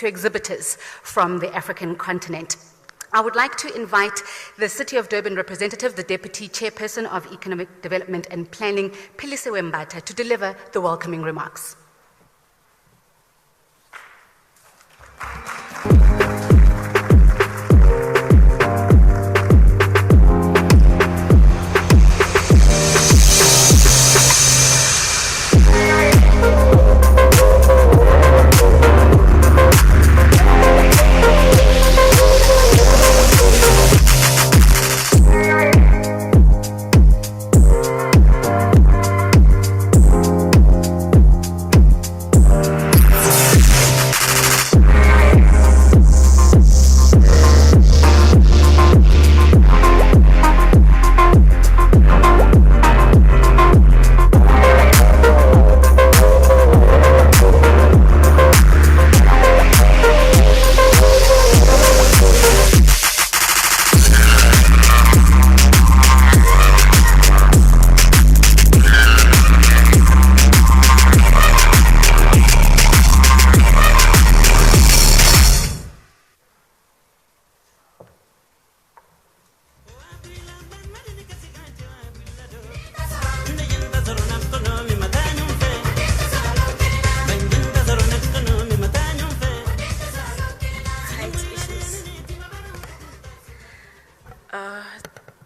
to exhibitors from the African continent. I would like to invite the City of Durban representative, the Deputy Chairperson of Economic Development and Planning, Phyllis Wembata, to deliver the welcoming remarks.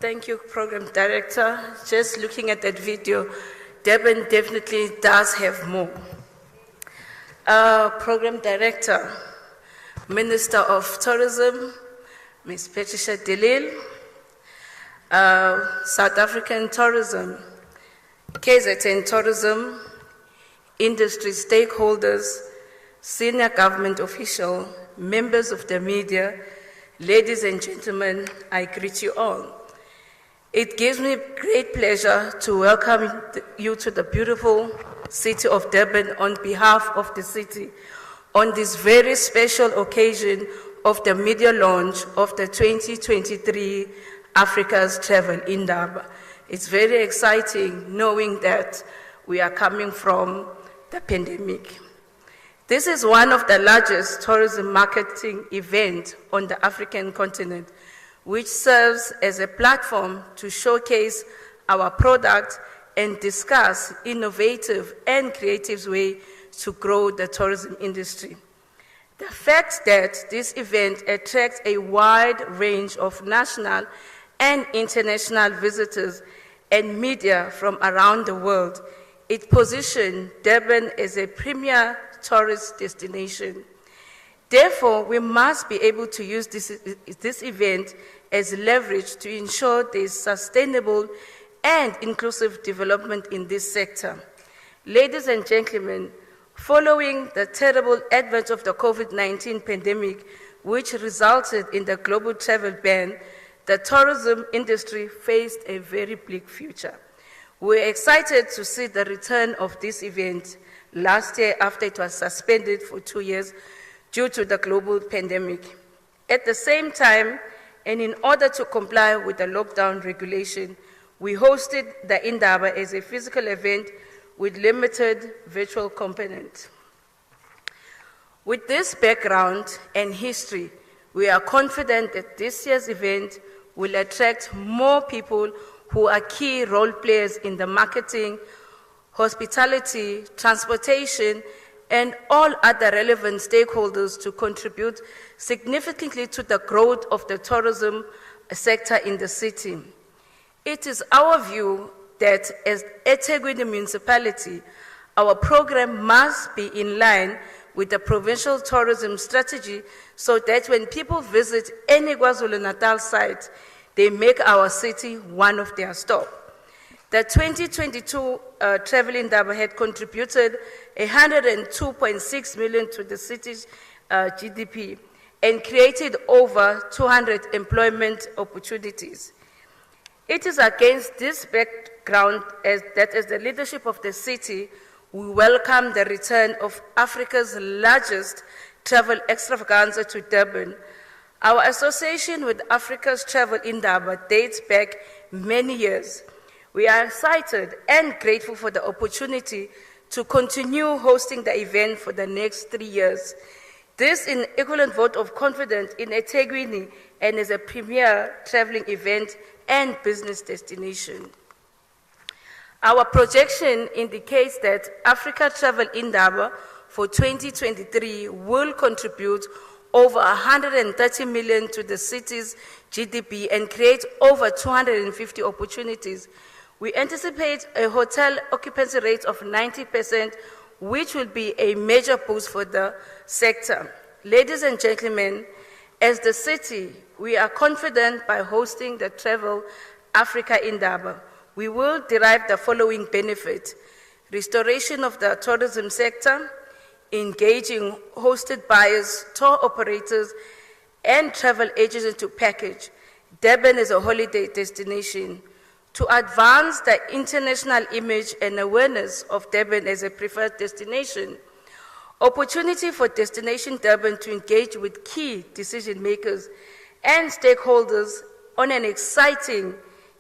Thank you, Program Director. Just looking at that video, Durban definitely does have more. Program Director, Minister of Tourism, Ms. Patricia de Lille, South African Tourism, KZN Tourism, industry stakeholders, senior government official, members of the media, ladies and gentlemen, I greet you all. It gives me great pleasure to welcome you to the beautiful city of Durban on behalf of the city on this very special occasion of the media launch of the 2023 Africa's Travel Indaba. It's very exciting knowing that we are coming from the pandemic. This is one of the largest tourism marketing events on the African continent, which serves as a platform to showcase our product and discuss innovative and creative ways to grow the tourism industry. The fact that this event attracts a wide range of national and international visitors and media from around the world, it positions Durban as a premier tourist destination. Therefore, we must be able to use this event as leverage to ensure there is sustainable and inclusive development in this sector. Ladies and gentlemen, following the terrible advent of the COVID-19 pandemic, which resulted in the global travel ban, the tourism industry faced a very bleak future. We're excited to see the return of this event last year after it was suspended for 2 years due to the global pandemic. At the same time, and in order to comply with the lockdown regulation, we hosted the Indaba as a physical event with limited virtual component. With this background and history, we are confident that this year's event will attract more people who are key role players in the marketing, hospitality, transportation, and all other relevant stakeholders to contribute significantly to the growth of the tourism sector in the city. It is our view that as eThekwini Municipality, our program must be in line with the provincial tourism strategy so that when people visit any KwaZulu-Natal site, they make our city one of their stops. The 2022 Travel Indaba had contributed 102.6 million to the city's GDP and created over 200 employment opportunities. It is against this background that as the leadership of the city, we welcome the return of Africa's largest travel extravaganza to Durban. Our association with Africa's Travel Indaba dates back many years. We are excited and grateful for the opportunity to continue hosting the event for the next 3 years. This in equivalent vote of confidence in eThekwini and as a premier traveling event and business destination. Our projection indicates that Africa Travel Indaba for 2023 will contribute over 130 million to the city's GDP and create over 250 opportunities. We anticipate a hotel occupancy rate of 90%, which will be a major boost for the sector. Ladies and gentlemen, as the city, we are confident by hosting the Travel Africa Indaba, we will derive the following benefit: restoration of the tourism sector, engaging hosted buyers, tour operators, and travel agencies to package Durban as a holiday destination, to advance the international image and awareness of Durban as a preferred destination, opportunity for Destination Durban to engage with key decision makers and stakeholders on an exciting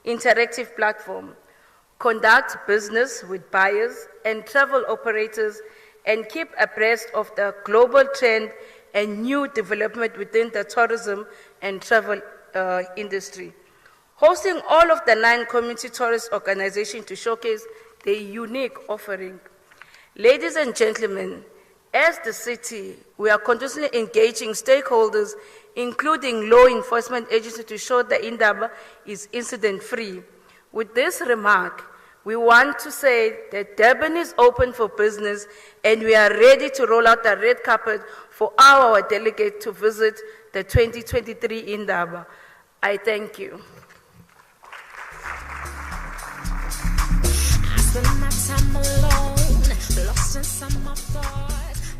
interactive platform, conduct business with buyers and travel operators, and keep abreast of the global trend and new development within the tourism and travel industry. Hosting all of the 9 community tourist organizations to showcase their unique offering. Ladies and gentlemen, as the city, we are continuously engaging stakeholders, including law enforcement agencies, to show the Indaba is incident-free. With this remark, we want to say that Durban is open for business and we are ready to roll out the red carpet for our delegate to visit the 2023 Indaba. I thank you.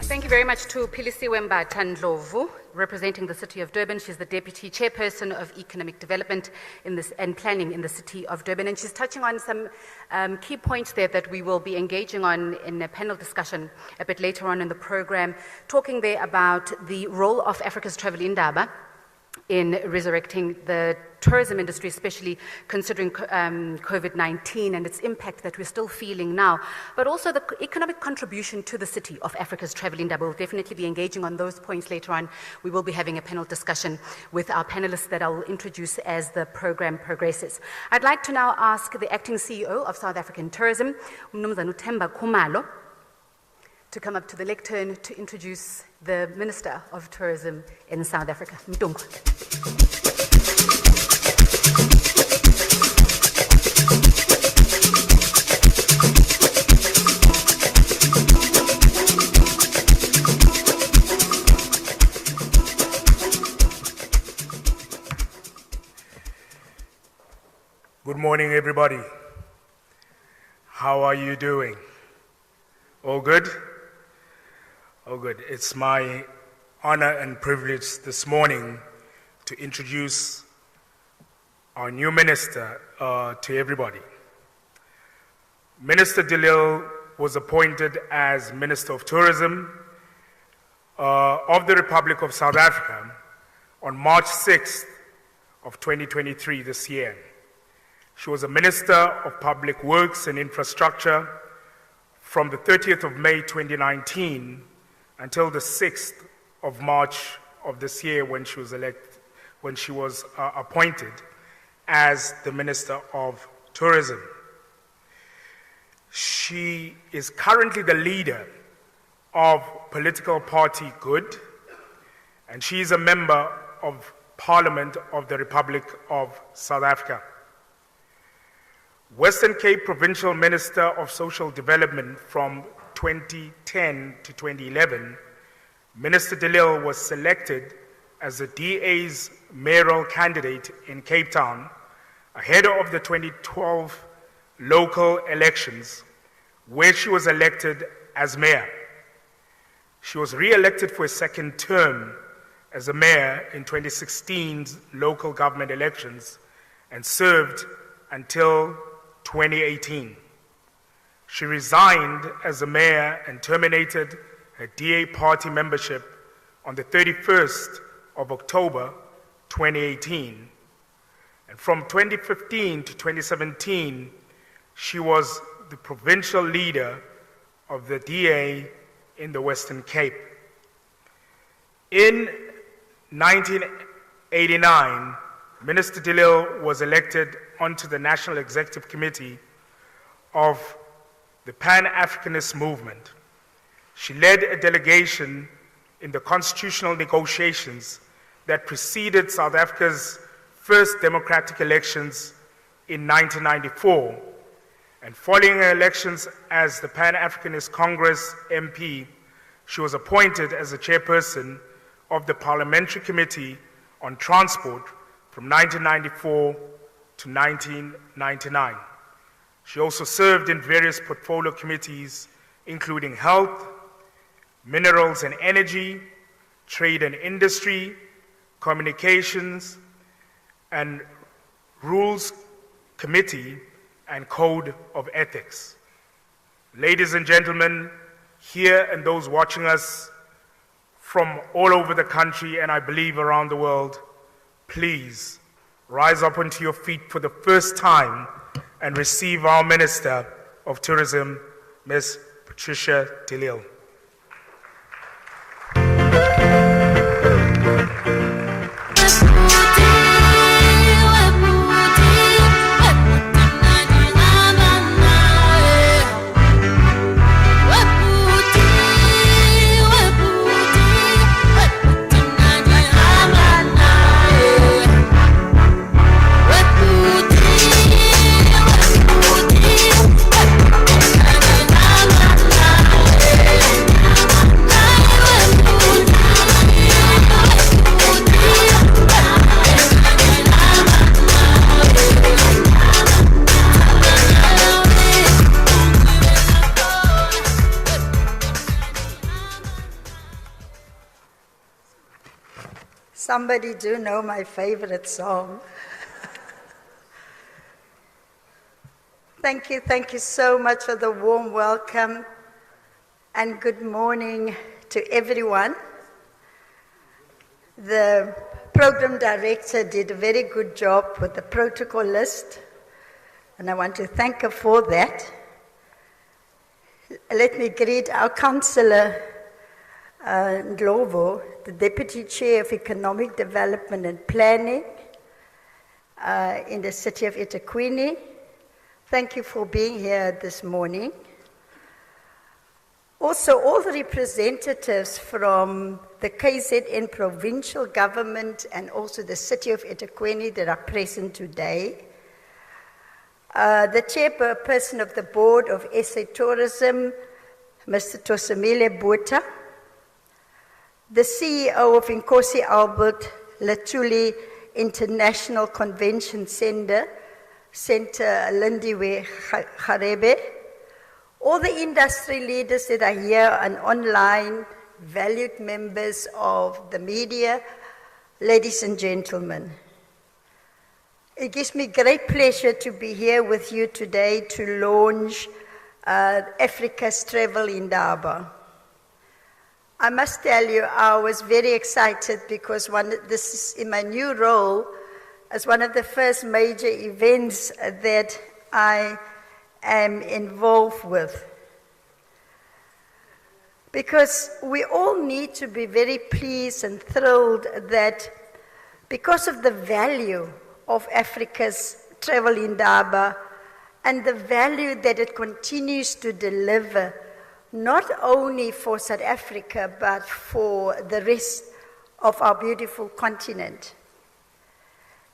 Thank you very much to Philisiwe Mbatha-Ndlovu, representing the City of Durban. She's the Deputy Chairperson of Economic Development and Planning in the City of Durban. And she's touching on some key points there that we will be engaging on in a panel discussion a bit later on in the program, talking there about the role of Africa's Travel Indaba in resurrecting the tourism industry, especially considering COVID-19 and its impact that we're still feeling now, but also the economic contribution to the city of Africa's Travel Indaba. We'll definitely be engaging on those points later on. We will be having a panel discussion with our panelists that I'll introduce as the program progresses. I'd like to now ask the acting CEO of South African Tourism, Mnumzana Themba Khumalo, to come up to the lectern to introduce the Minister of Tourism in South Africa. Mtungu. Good morning, everybody. How are you doing? All good? Oh, good. It's my honor and privilege this morning to introduce our new minister to everybody. Minister de Lille was appointed as Minister of Tourism of the Republic of South Africa on March 6th of 2023 this year. She was a Minister of Public Works and Infrastructure from the 30th of May 2019 until the 6th of March of this year when she was appointed as the Minister of Tourism. She is currently the leader of political party Good, and she is a member of Parliament of the Republic of South Africa. Western Cape Provincial Minister of Social Development from 2010 to 2011, Minister de Lille was selected as the DA's mayoral candidate in Cape Town ahead of the 2012 local elections, where she was elected as mayor. She was re-elected for a second term as a mayor in 2016's local government elections and served until 2018. She resigned as a mayor and terminated her DA party membership on the 31st of October 2018. And from 2015 to 2017, she was the provincial leader of the DA in the Western Cape. In 1989, Minister de Lille was elected onto the National Executive Committee of the Pan-Africanist Movement. She led a delegation in the constitutional negotiations that preceded South Africa's first democratic elections in 1994. And following her elections as the Pan-Africanist Congress MP, she was appointed as the chairperson of the Parliamentary Committee on Transport from 1994 to 1999. She also served in various portfolio committees, including Health, Minerals and Energy, Trade and Industry, Communications, and Rules Committee, and Code of Ethics. Ladies and gentlemen, here and those watching us from all over the country and I believe around the world, please rise up onto your feet for the first time and receive our Minister of Tourism, Ms. Patricia de Lille. Somebody do know my favorite song. Thank you so much for the warm welcome and good morning to everyone. The program director did a very good job with the protocol list, and I want to thank her for that. Let me greet our councillor, Ndlovu, the Deputy Chair of Economic Development and Planning in the city of eThekwini. Thank you for being here this morning. Also, all the representatives from the KZN provincial government and also the city of eThekwini that are present today. The chairperson of the board of SA Tourism, Mr. Tosamile Botha. The CEO of Inkosi Albert Luthuli International Convention Center, Lindiwe Garebe, all the industry leaders that are here and online, valued members of the media, ladies and gentlemen. It gives me great pleasure to be here with you today to launch Africa's Travel Indaba. I must tell you, I was very excited because this is in my new role as one of the first major events that I am involved with. Because we all need to be very pleased and thrilled that because of the value of Africa's Travel Indaba and the value that it continues to deliver not only for South Africa, but for the rest of our beautiful continent.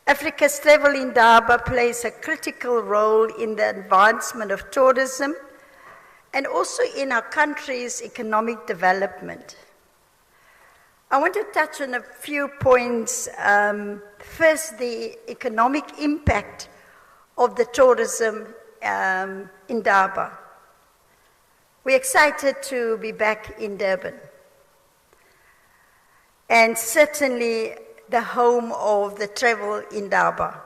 Africa's Travel Indaba plays a critical role in the advancement of tourism and also in our country's economic development. I want to touch on a few points. First, the economic impact of the tourism Indaba. We're excited to be back in Durban, and certainly the home of the Travel Indaba.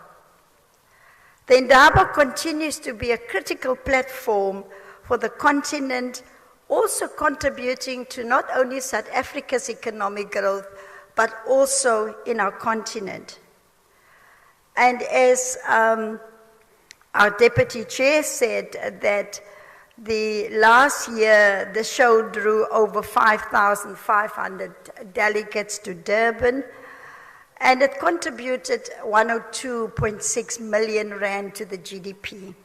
The Indaba continues to be a critical platform for the continent, also contributing to not only South Africa's economic growth, but also in our continent. And as our Deputy Chair said, that The last year, the show drew over 5,500 delegates to Durban, and it contributed 102.6 million rand to the GDP.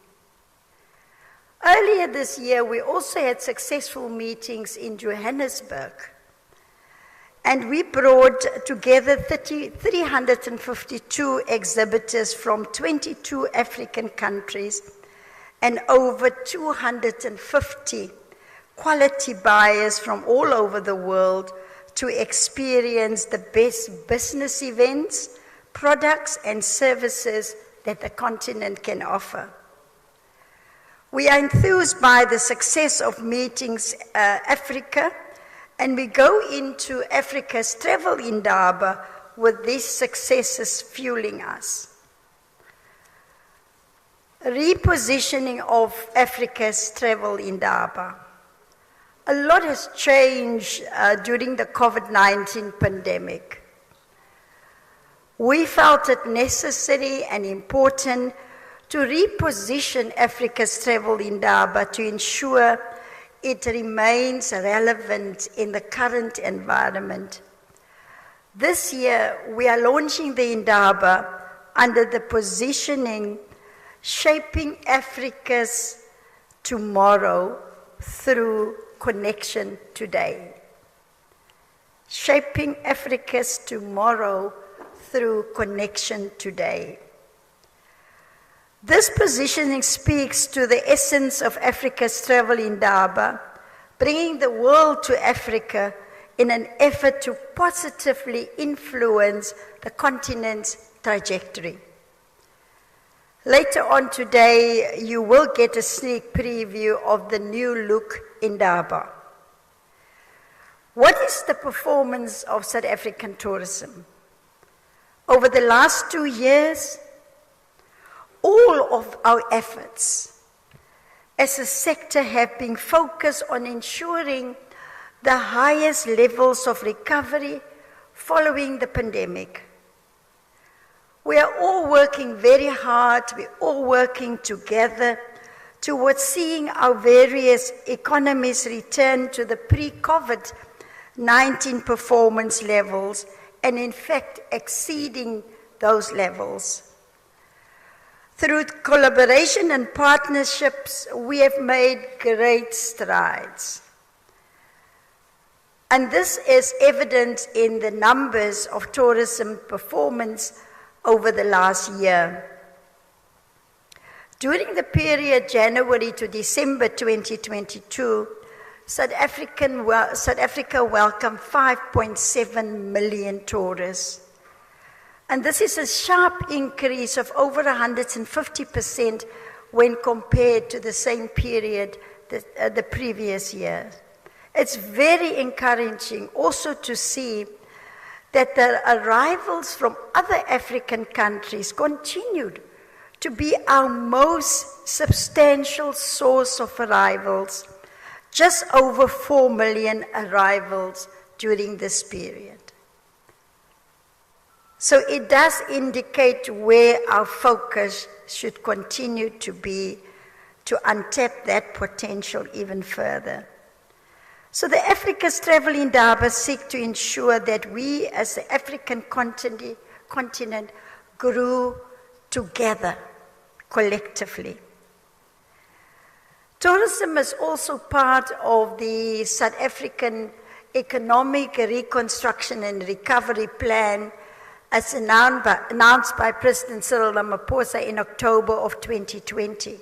Earlier this year, we also had successful meetings in Johannesburg, and we brought together 352 exhibitors from 22 African countries and over 250 quality buyers from all over the world to experience the best business events, products, and services that the continent can offer. We are enthused by the success of Meetings Africa, and we go into Africa's Travel Indaba with these successes fueling us. Repositioning of Africa's Travel Indaba. A lot has changed during the COVID-19 pandemic. We felt it necessary and important to reposition Africa's Travel Indaba to ensure it remains relevant in the current environment. This year, we are launching the Indaba under the positioning Shaping Africa's Tomorrow Through Connection Today. Shaping Africa's Tomorrow Through Connection Today. This positioning speaks to the essence of Africa's Travel Indaba, bringing the world to Africa in an effort to positively influence the continent's trajectory. Later on today, you will get a sneak preview of the new look Indaba. What is the performance of South African tourism? Over the last 2 years, all of our efforts as a sector have been focused on ensuring the highest levels of recovery following the pandemic. We are all working very hard, we're all working together towards seeing our various economies return to the pre-COVID-19 performance levels, and in fact exceeding those levels. Through collaboration and partnerships, we have made great strides. And this is evident in the numbers of tourism performance over the last year. During the period January to December 2022, South Africa welcomed 5.7 million tourists. And this is a sharp increase of over 150% when compared to the same period the previous year. It's very encouraging also to see that the arrivals from other African countries continued to be our most substantial source of arrivals, just over 4 million arrivals during this period. So it does indicate where our focus should continue to be to untap that potential even further. So the Africa's Travel Indaba seek to ensure that we as the African continent grew together, collectively. Tourism is also part of the South African Economic Reconstruction and Recovery Plan as announced by President Cyril Ramaphosa in October of 2020.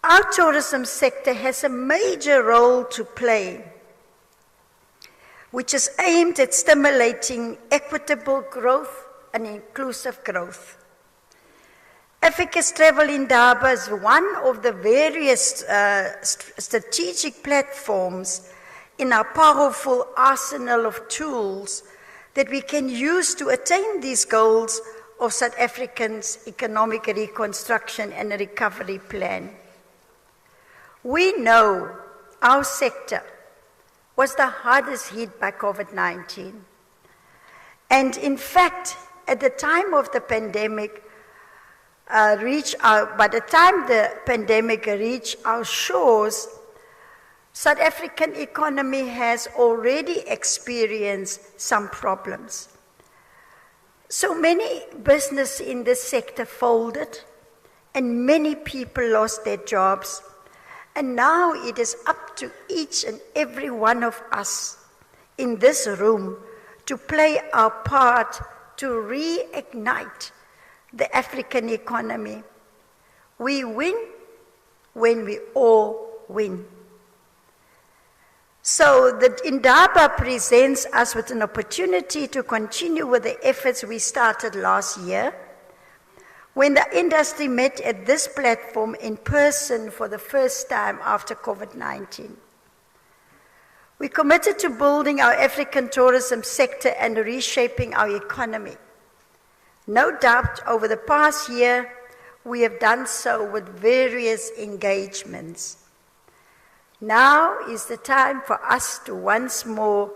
Our tourism sector has a major role to play, which is aimed at stimulating equitable growth and inclusive growth. Africa's Travel Indaba is one of the various strategic platforms in our powerful arsenal of tools that we can use to attain these goals of South Africa's economic reconstruction and recovery plan. We know our sector was the hardest hit by COVID-19. And in fact, at the time of the pandemic, by the time the pandemic reached our shores, South African economy has already experienced some problems. So many businesses in this sector folded, and many people lost their jobs. And now it is up to each and every one of us in this room to play our part to reignite the African economy. We win when we all win. So the Indaba presents us with an opportunity to continue with the efforts we started last year when the industry met at this platform in person for the first time after COVID-19. We committed to building our African tourism sector and reshaping our economy. No doubt, over the past year, we have done so with various engagements. Now is the time for us to once more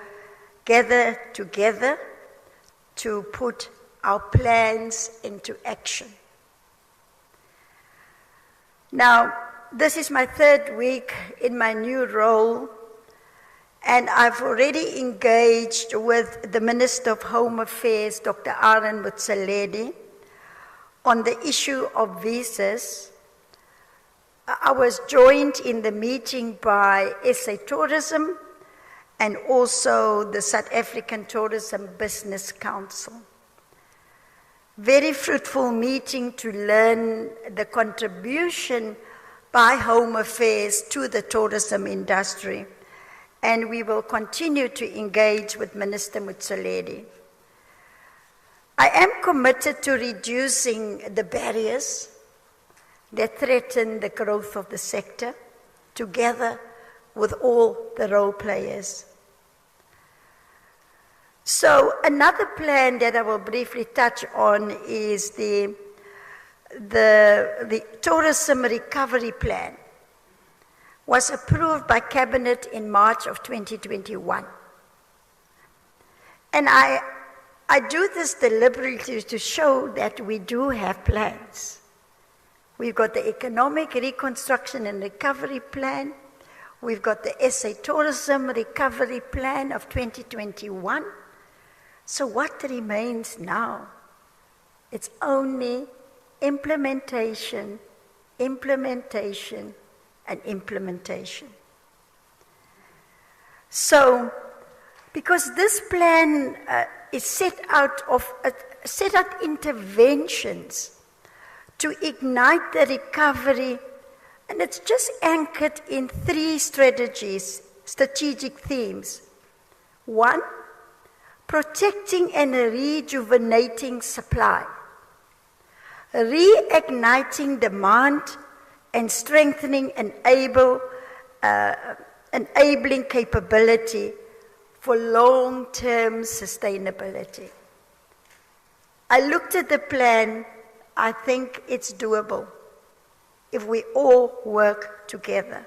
gather together to put our plans into action. Now, this is my third week in my new role, and I've already engaged with the Minister of Home Affairs, Dr. Aaron Motsoaledi, on the issue of visas. I was joined in the meeting by SA Tourism and also the South African Tourism Business Council. Very fruitful meeting to learn the contribution by Home Affairs to the tourism industry. And we will continue to engage with Minister Motsoaledi. I am committed to reducing the barriers that threaten the growth of the sector, together with all the role players. So another plan that I will briefly touch on is the tourism recovery plan. Was approved by Cabinet in March of 2021. And I do this deliberately to show that we do have plans. We've got the Economic Reconstruction and Recovery Plan. We've got the SA Tourism Recovery Plan of 2021. So what remains now? It's only implementation, implementation, and implementation. So, because this plan is set out interventions to ignite the recovery, and it's just anchored in 3 strategic themes. 1, protecting and rejuvenating supply, reigniting demand, and strengthening enabling capability for long-term sustainability. I looked at the plan. I think it's doable if we all work together.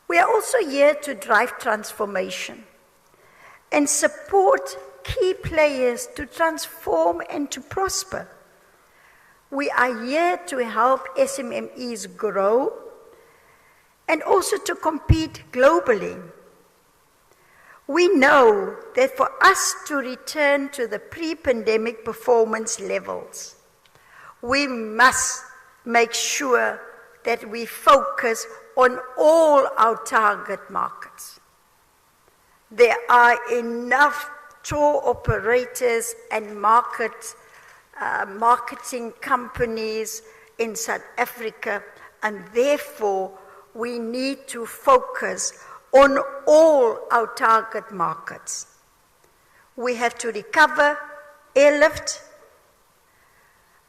We are also here to drive transformation and support key players to transform and to prosper. We are here to help SMMEs grow and also to compete globally. We know that for us to return to the pre-pandemic performance levels, we must make sure that we focus on all our target markets. There are enough tour operators and marketing companies in South Africa, and therefore we need to focus on all our target markets. We have to recover airlift,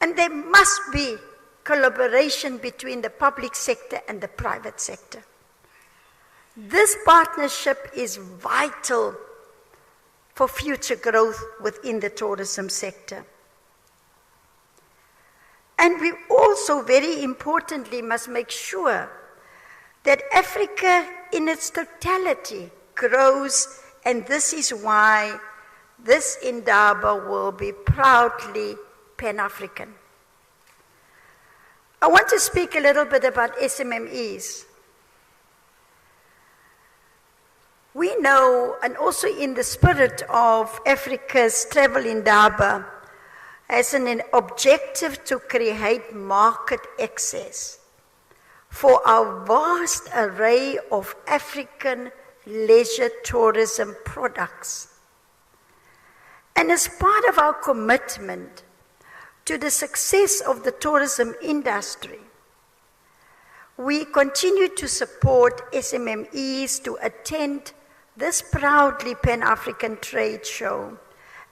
and there must be collaboration between the public sector and the private sector. This partnership is vital for future growth within the tourism sector. And we also, very importantly, must make sure that Africa in its totality grows, and this is why this Indaba will be proudly Pan-African. I want to speak a little bit about SMMEs. We know, and also in the spirit of Africa's Travel Indaba, as an objective to create market access for our vast array of African leisure tourism products. And as part of our commitment to the success of the tourism industry, we continue to support SMMEs to attend this proudly Pan-African trade show,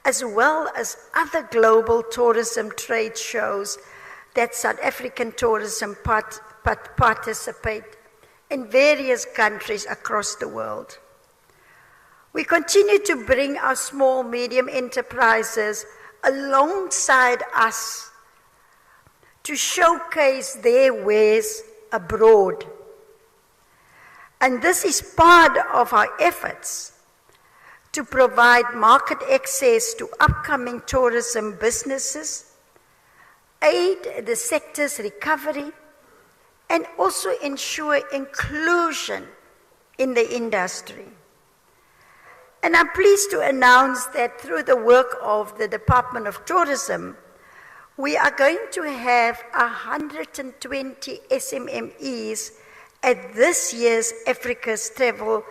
as well as other global tourism trade shows that South African tourism participate in various countries across the world. We continue to bring our small, medium enterprises alongside us to showcase their wares abroad. And this is part of our efforts to provide market access to upcoming tourism businesses, aid the sector's recovery, and also ensure inclusion in the industry. And I'm pleased to announce that through the work of the Department of Tourism, we are going to have 120 SMMEs at this year's Africa's Travel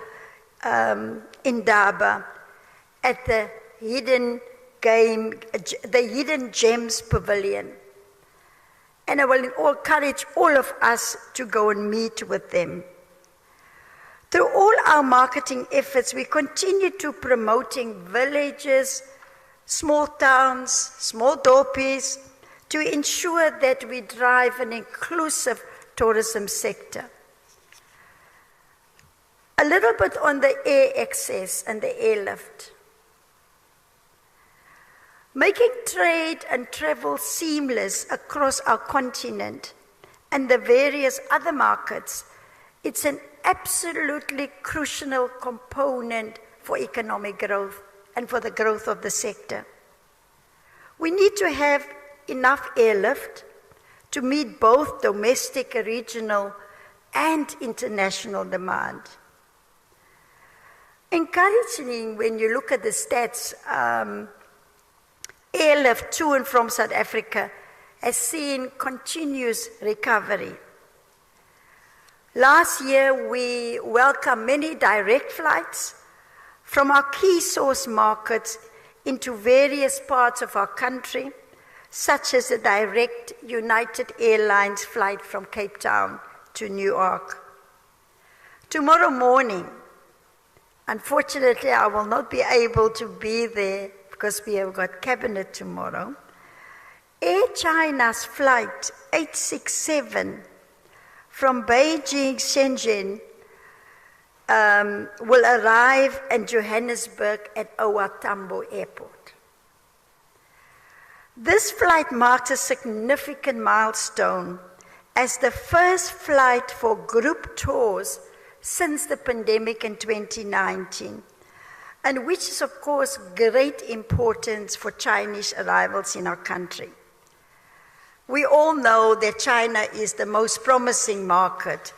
Indaba at the Hidden Gems Pavilion. And I will encourage all of us to go and meet with them. Through all our marketing efforts, we continue to promoting villages, small towns, small dorpies, to ensure that we drive an inclusive tourism sector. A little bit on the air access and the airlift. Making trade and travel seamless across our continent and the various other markets, it's an absolutely crucial component for economic growth and for the growth of the sector. We need to have enough airlift to meet both domestic, regional, and international demand. Encouraging when you look at the stats, airlift to and from South Africa has seen continuous recovery. Last year, we welcomed many direct flights from our key source markets into various parts of our country, such as the direct United Airlines flight from Cape Town to New York. Tomorrow morning, unfortunately, I will not be able to be there because we have got cabinet tomorrow. Air China's flight 867 from Beijing, Shenzhen, will arrive in Johannesburg at OR Tambo Airport. This flight marks a significant milestone as the first flight for group tours since the pandemic in 2019, and which is, of course, great importance for Chinese arrivals in our country. We all know that China is the most promising market,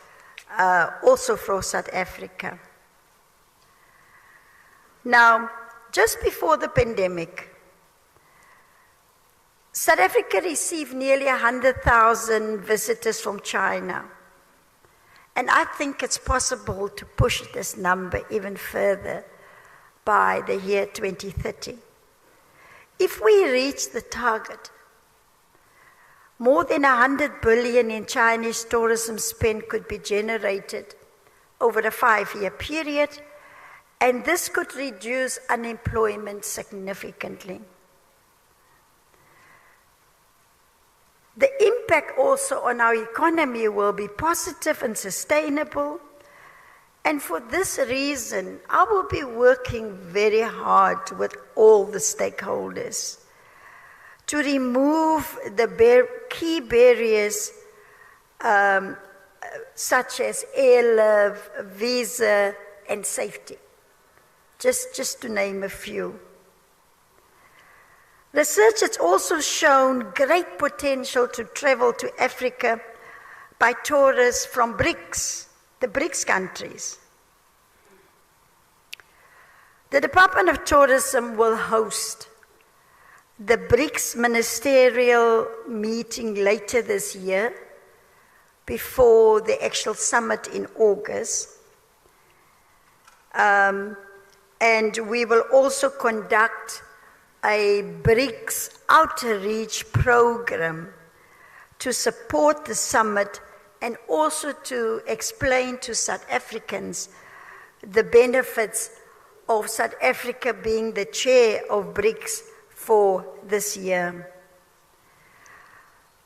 also for South Africa. Now, just before the pandemic, South Africa received nearly 100,000 visitors from China. And I think it's possible to push this number even further by the year 2030. If we reach the target, more than 100 billion in Chinese tourism spend could be generated over a 5-year period, and this could reduce unemployment significantly. The impact also on our economy will be positive and sustainable, and for this reason, I will be working very hard with all the stakeholders to remove the key barriers such as airlift, visa, and safety, just to name a few. Research has also shown great potential to travel to Africa by tourists from BRICS, the BRICS countries. The Department of Tourism will host the BRICS ministerial meeting later this year, before the actual summit in August. And we will also conduct a BRICS outreach program to support the summit and also to explain to South Africans the benefits of South Africa being the chair of BRICS for this year.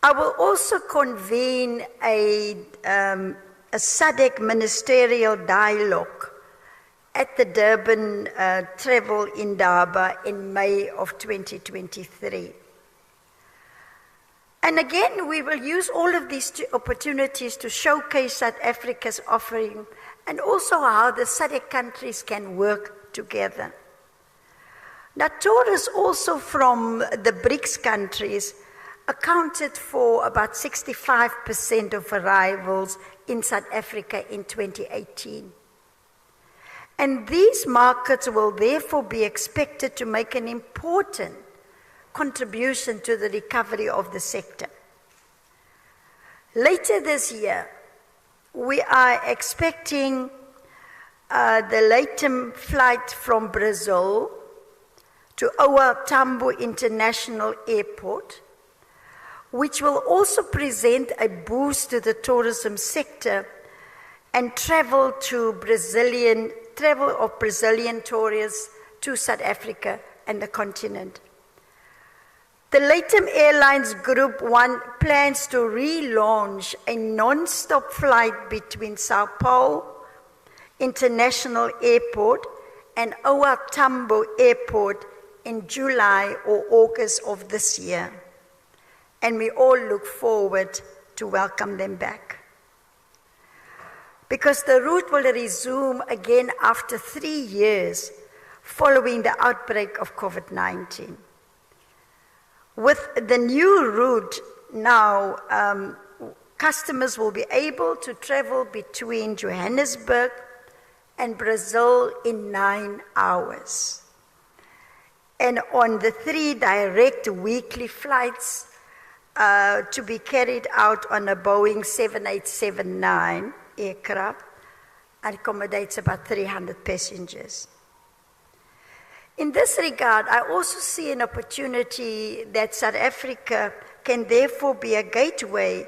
I will also convene a SADC ministerial dialogue at the Durban Travel Indaba in May of 2023. And again, we will use all of these opportunities to showcase South Africa's offering and also how the SADC countries can work together. Now, tourists also from the BRICS countries accounted for about 65% of arrivals in South Africa in 2018. And these markets will therefore be expected to make an important contribution to the recovery of the sector. Later this year, we are expecting the Latam flight from Brazil to OR Tambo International Airport, which will also present a boost to the tourism sector and travel of Brazilian tourists to South Africa and the continent. The Latam Airlines Group 1 plans to relaunch a non-stop flight between Sao Paulo International Airport and OR Tambo Airport in July or August of this year. And we all look forward to welcome them back. Because the route will resume again after 3 years following the outbreak of COVID-19. With the new route now, customers will be able to travel between Johannesburg and Brazil in 9 hours. And on the 3 direct weekly flights to be carried out on a Boeing 7879 aircraft, accommodates about 300 passengers. In this regard, I also see an opportunity that South Africa can therefore be a gateway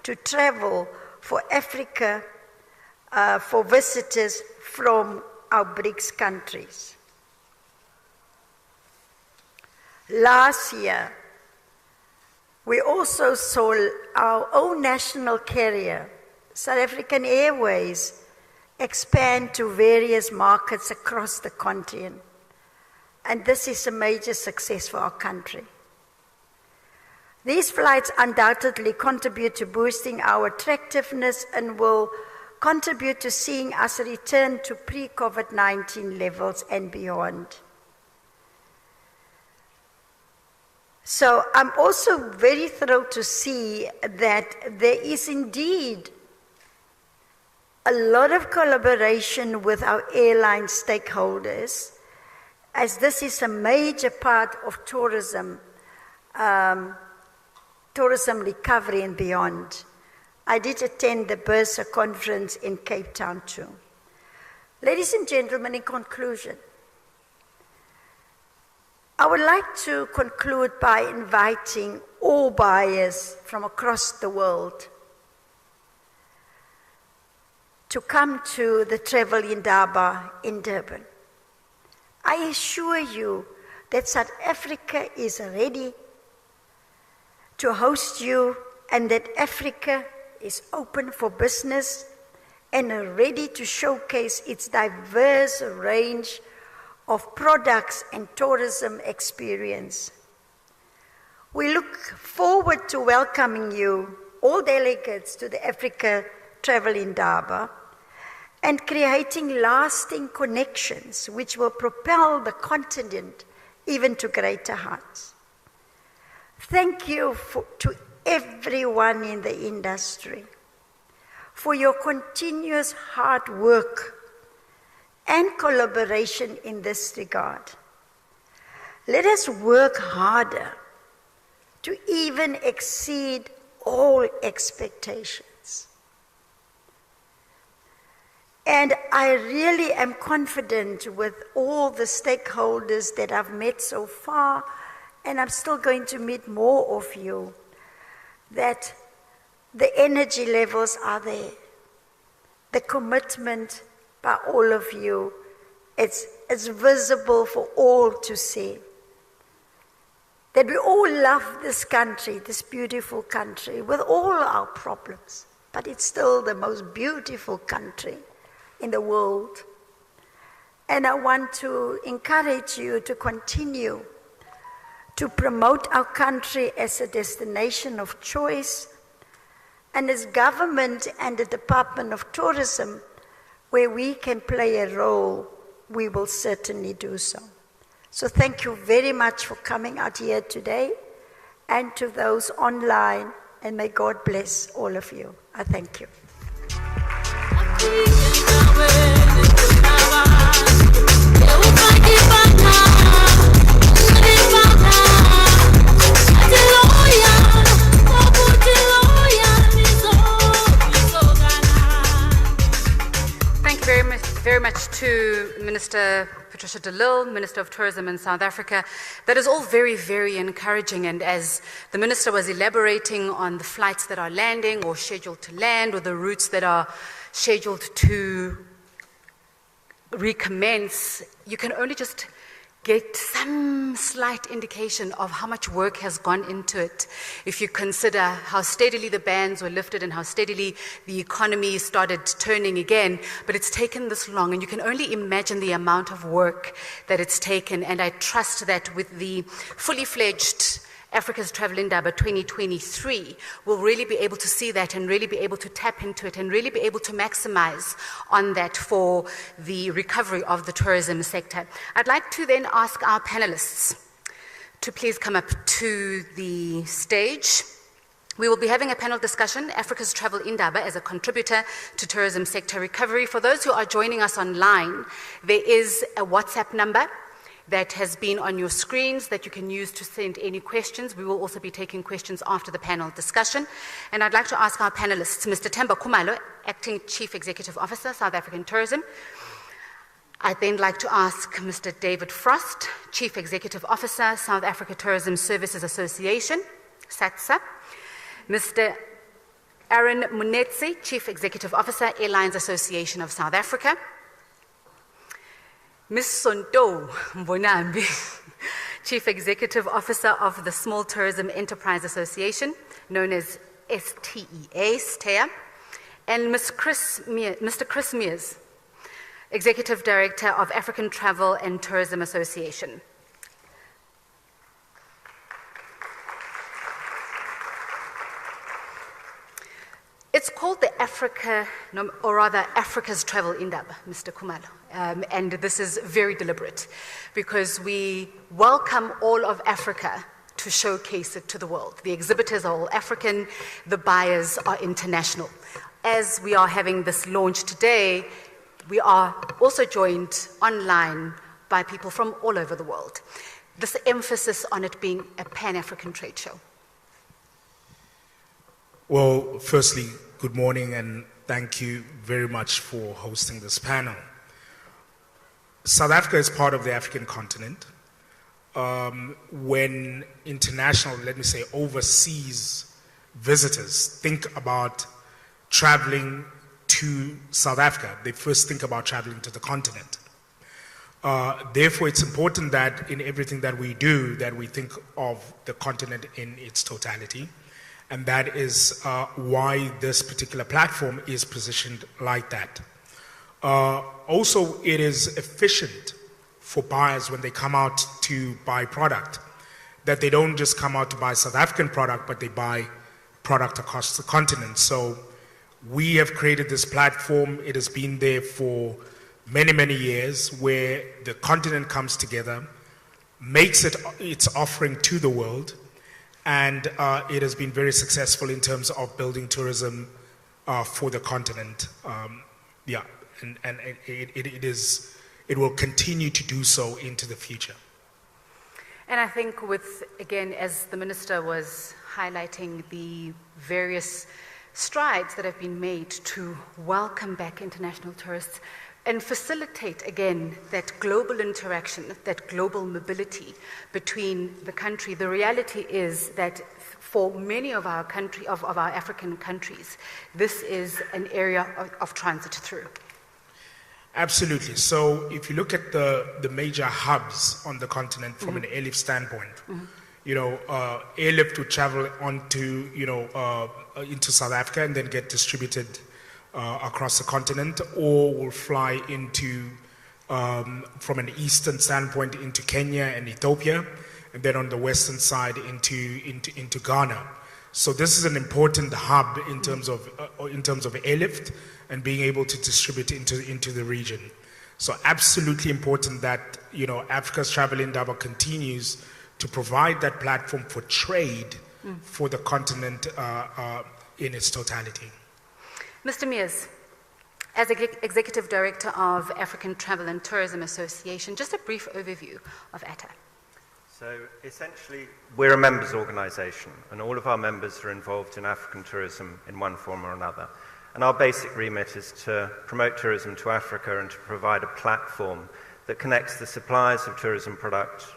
to travel for Africa for visitors from our BRICS countries. Last year, we also saw our own national carrier, South African Airways, expand to various markets across the continent. And this is a major success for our country. These flights undoubtedly contribute to boosting our attractiveness and will contribute to seeing us return to pre-COVID-19 levels and beyond. So I'm also very thrilled to see that there is indeed a lot of collaboration with our airline stakeholders, as this is a major part of tourism, tourism recovery and beyond. I did attend the Bursa conference in Cape Town too. Ladies and gentlemen, in conclusion, I would like to conclude by inviting all buyers from across the world to come to the Travel Indaba in Durban. I assure you that South Africa is ready to host you and that Africa is open for business and ready to showcase its diverse range of products and tourism experience. We look forward to welcoming you, all delegates, to the Africa Travel Indaba and creating lasting connections which will propel the continent even to greater heights. Thank you to everyone in the industry. for your continuous hard work and collaboration in this regard. Let us work harder to even exceed all expectations. And I really am confident with all the stakeholders that I've met so far, and I'm still going to meet more of you, that the energy levels are there. The commitment by all of you, it's visible for all to see. That we all love this country, this beautiful country, with all our problems, but it's still the most beautiful country in the world. And I want to encourage you to continue to promote our country as a destination of choice, and as government and the Department of Tourism, where we can play a role, we will certainly do so. So thank you very much for coming out here today, and to those online, and may God bless all of you. I thank you. Thank you very much to Minister Patricia de Lille, Minister of Tourism in South Africa. That is all very, very encouraging. And as the Minister was elaborating on the flights that are landing or scheduled to land, or the routes that are scheduled to recommence, you can only just get some slight indication of how much work has gone into it. If you consider how steadily the bans were lifted and how steadily the economy started turning again, but it's taken this long, and you can only imagine the amount of work that it's taken. And I trust that with the fully fledged Africa's Travel Indaba 2023, we'll really be able to see that and really be able to tap into it and really be able to maximize on that for the recovery of the tourism sector. I'd like to then ask our panelists to please come up to the stage. We will be having a panel discussion, Africa's Travel Indaba as a contributor to tourism sector recovery. For those who are joining us online, there is a WhatsApp number that has been on your screens that you can use to send any questions. We will also be taking questions after the panel discussion. And I'd like to ask our panelists, Mr. Themba Khumalo, Acting Chief Executive Officer, South African Tourism. I'd then like to ask Mr. David Frost, Chief Executive Officer, South Africa Tourism Services Association, SATSA. Mr. Aaron Munetsi, Chief Executive Officer, Airlines Association of South Africa. Ms. Sonto Mbonambi, Chief Executive Officer of the Small Tourism Enterprise Association, known as STEA, and Mr. Chris Mears, Executive Director of African Travel and Tourism Association. It's called the Africa's Travel Indaba, Mr. Khumalo. And this is very deliberate because we welcome all of Africa to showcase it to the world. The exhibitors are all African, the buyers are international. As we are having this launch today, we are also joined online by people from all over the world. This emphasis on it being a Pan-African trade show. Well, firstly, good morning and thank you very much for hosting this panel. South Africa is part of the African continent. When international, let me say, overseas visitors think about traveling to South Africa, they first think about traveling to the continent. Therefore, it's important that in everything that we do, that we think of the continent in its totality. And that is why this particular platform is positioned like that. Also, it is efficient for buyers when they come out to buy product, that they don't just come out to buy South African product, but they buy product across the continent. So we have created this platform. It has been there for many, many years, where the continent comes together, makes it its offering to the world, and it has been very successful in terms of building tourism for the continent. And it will continue to do so into the future. And I think with, again, as the Minister was highlighting the various strides that have been made to welcome back international tourists and facilitate, again, that global interaction, that global mobility between the country, the reality is that for many of our African countries, this is an area of transit through. Absolutely. So if you look at the major hubs on the continent from an airlift standpoint, airlift would travel onto, into South Africa and then get distributed across the continent, or will fly into, from an eastern standpoint, into Kenya and Ethiopia, and then on the western side into Ghana. So this is an important hub in terms of airlift and being able to distribute into the region. So absolutely important that Africa's Travel Indaba continues to provide that platform for trade for the continent in its totality. Mr. Mears, as Executive Director of African Travel and Tourism Association, just a brief overview of ATA. So essentially, we're a members organisation, and all of our members are involved in African tourism in one form or another. And our basic remit is to promote tourism to Africa and to provide a platform that connects the suppliers of tourism product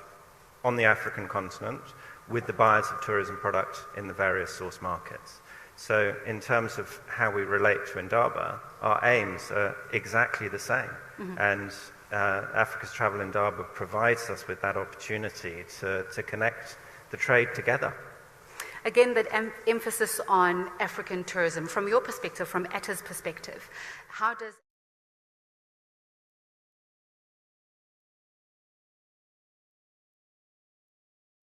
on the African continent with the buyers of tourism product in the various source markets. So in terms of how we relate to Indaba, our aims are exactly the same. And Africa's Travel Indaba provides us with that opportunity to connect the trade together. Again, that emphasis on African tourism, from your perspective, from ATA's perspective, how does